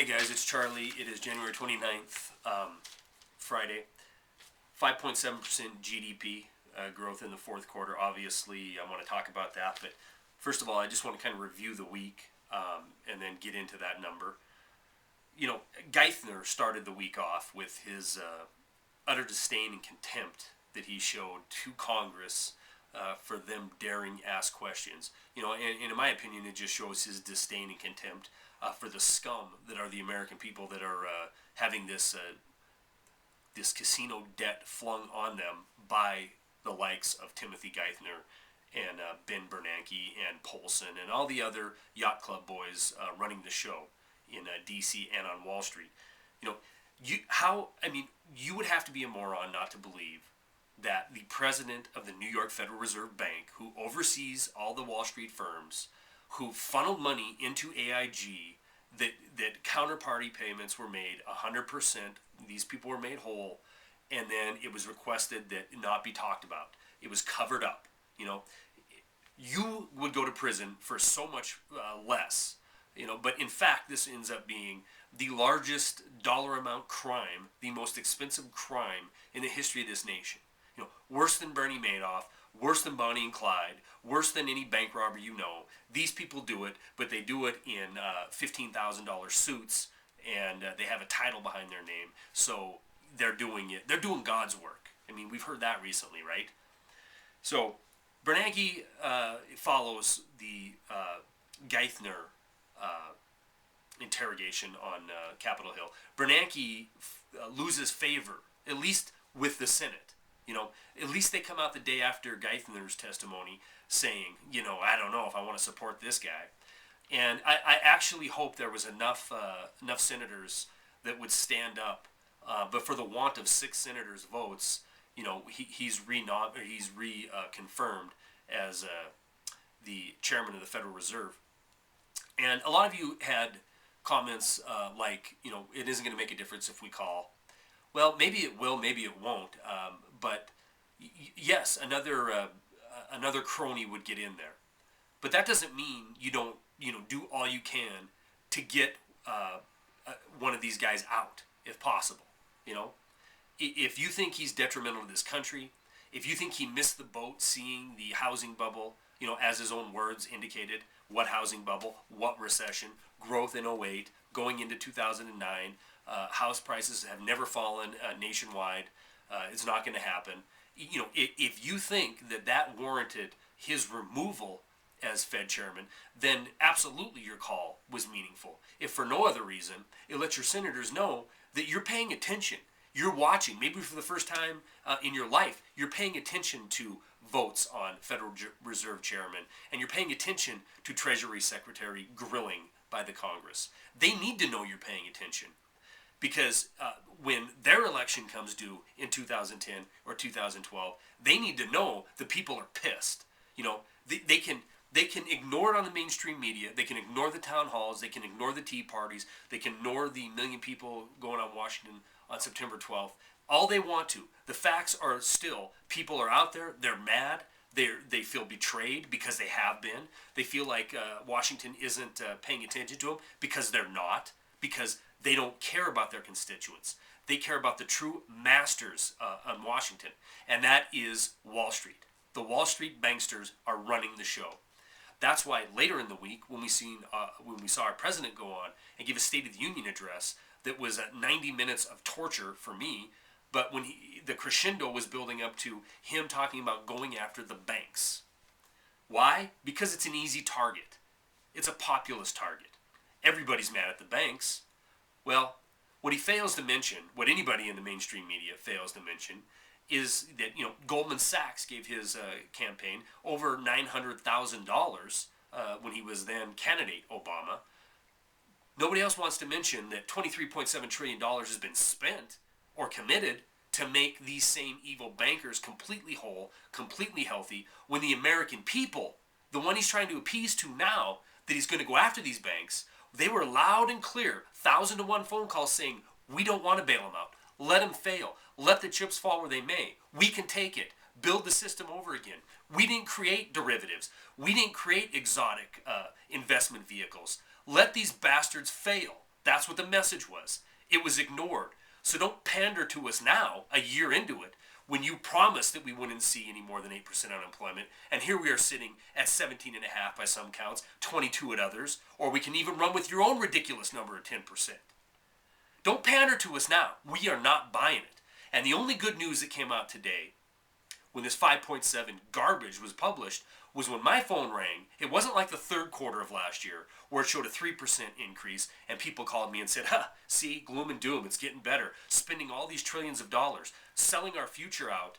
Hey guys, it's Charlie. It is January 29th, Friday. 5.7% GDP growth in the fourth quarter. Obviously, I want to talk about that. But first of all, I just want to kind of review the week and then get into that number. You know, Geithner started the week off with his utter disdain and contempt that he showed to Congress for them daring ask questions. You know, and in my opinion, it just shows his disdain and contempt for the scum that are the American people that are having this casino debt flung on them by the likes of Timothy Geithner and Ben Bernanke and Polson and all the other yacht club boys running the show in D.C. and on Wall Street. You know, you would have to be a moron not to believe that the president of the New York Federal Reserve Bank, who oversees all the Wall Street firms, who funneled money into AIG, that counterparty payments were made 100%, these people were made whole, and then it was requested that it not be talked about. It was covered up. You know, you would go to prison for so much less, you know, but in fact this ends up being the largest dollar amount crime, the most expensive crime in the history of this nation. You know, worse than Bernie Madoff, worse than Bonnie and Clyde, worse than any bank robber you know. These people do it, but they do it in $15,000 suits, and they have a title behind their name. So they're doing it. They're doing God's work. I mean, we've heard that recently, right? So Bernanke follows the Geithner interrogation on Capitol Hill. Bernanke loses favor, at least with the Senate. You know, at least they come out the day after Geithner's testimony saying, you know, I don't know if I want to support this guy. And I actually hope there was enough senators that would stand up, but for the want of 6 senators' votes, you know, he's reconfirmed as the chairman of the Federal Reserve. And a lot of you had comments like, you know, it isn't going to make a difference if we call. Well, maybe it will, maybe it won't. But yes, another crony would get in there. But that doesn't mean you don't, you know, do all you can to get one of these guys out, if possible. You know, if you think he's detrimental to this country, if you think he missed the boat seeing the housing bubble, you know, as his own words indicated, what housing bubble, what recession, growth in '08, going into 2009, house prices have never fallen nationwide. It's not going to happen. You know, if you think that warranted his removal as Fed chairman, then absolutely your call was meaningful. If for no other reason, it lets your senators know that you're paying attention. You're watching, maybe for the first time in your life, you're paying attention to votes on Federal Reserve chairman, and you're paying attention to Treasury Secretary grilling by the Congress. They need to know you're paying attention. Because when their election comes due in 2010 or 2012, they need to know the people are pissed. You know, they can ignore it on the mainstream media. They can ignore the town halls. They can ignore the tea parties. They can ignore the million people going on Washington on September 12th. All they want to. The facts are still, people are out there. They're mad. They feel betrayed because they have been. They feel like Washington isn't paying attention to them because they're not. Because they don't care about their constituents. They care about the true masters on Washington, and that is Wall Street. The Wall Street banksters are running the show. That's why later in the week, when we saw our president go on and give a State of the Union address that was 90 minutes of torture for me, but when the crescendo was building up to him talking about going after the banks. Why? Because it's an easy target. It's a populist target. Everybody's mad at the banks. Well, what he fails to mention, what anybody in the mainstream media fails to mention, is that, you know, Goldman Sachs gave his campaign over $900,000 when he was then candidate Obama. Nobody else wants to mention that $23.7 trillion has been spent or committed to make these same evil bankers completely whole, completely healthy, when the American people, the one he's trying to appease to now, that he's going to go after these banks, they were loud and clear, 1,000-to-1 phone calls saying, we don't want to bail them out. Let them fail. Let the chips fall where they may. We can take it. Build the system over again. We didn't create derivatives. We didn't create exotic investment vehicles. Let these bastards fail. That's what the message was. It was ignored. So don't pander to us now, a year into it, when you promised that we wouldn't see any more than 8% unemployment, and here we are sitting at 17.5 by some counts, 22 at others, or we can even run with your own ridiculous number of 10%. Don't pander to us now. We are not buying it. And the only good news that came out today, when this 5.7 garbage was published, was when my phone rang. It wasn't like the third quarter of last year, where it showed a 3% increase, and people called me and said, see, gloom and doom, it's getting better. Spending all these trillions of dollars, selling our future out,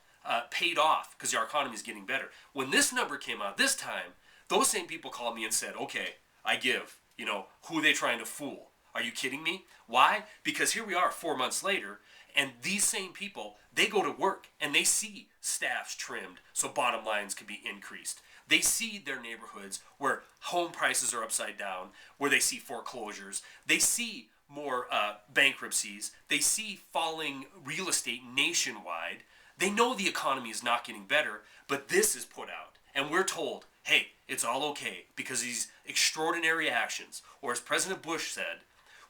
paid off, because our economy is getting better. When this number came out this time, those same people called me and said, okay, I give. Who are they trying to fool? Are you kidding me? Why? Because here we are 4 months later, and these same people, they go to work and they see staffs trimmed so bottom lines can be increased. They see their neighborhoods where home prices are upside down, where they see foreclosures. They see more bankruptcies. They see falling real estate nationwide. They know the economy is not getting better, but this is put out. And we're told, hey, it's all okay because of these extraordinary actions. Or as President Bush said,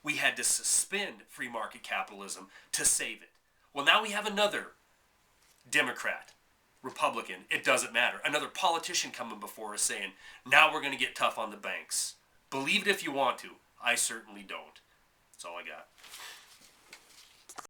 we had to suspend free market capitalism to save it. Well, now we have another Democrat, Republican, it doesn't matter. Another politician coming before us saying, now we're going to get tough on the banks. Believe it if you want to. I certainly don't. That's all I got.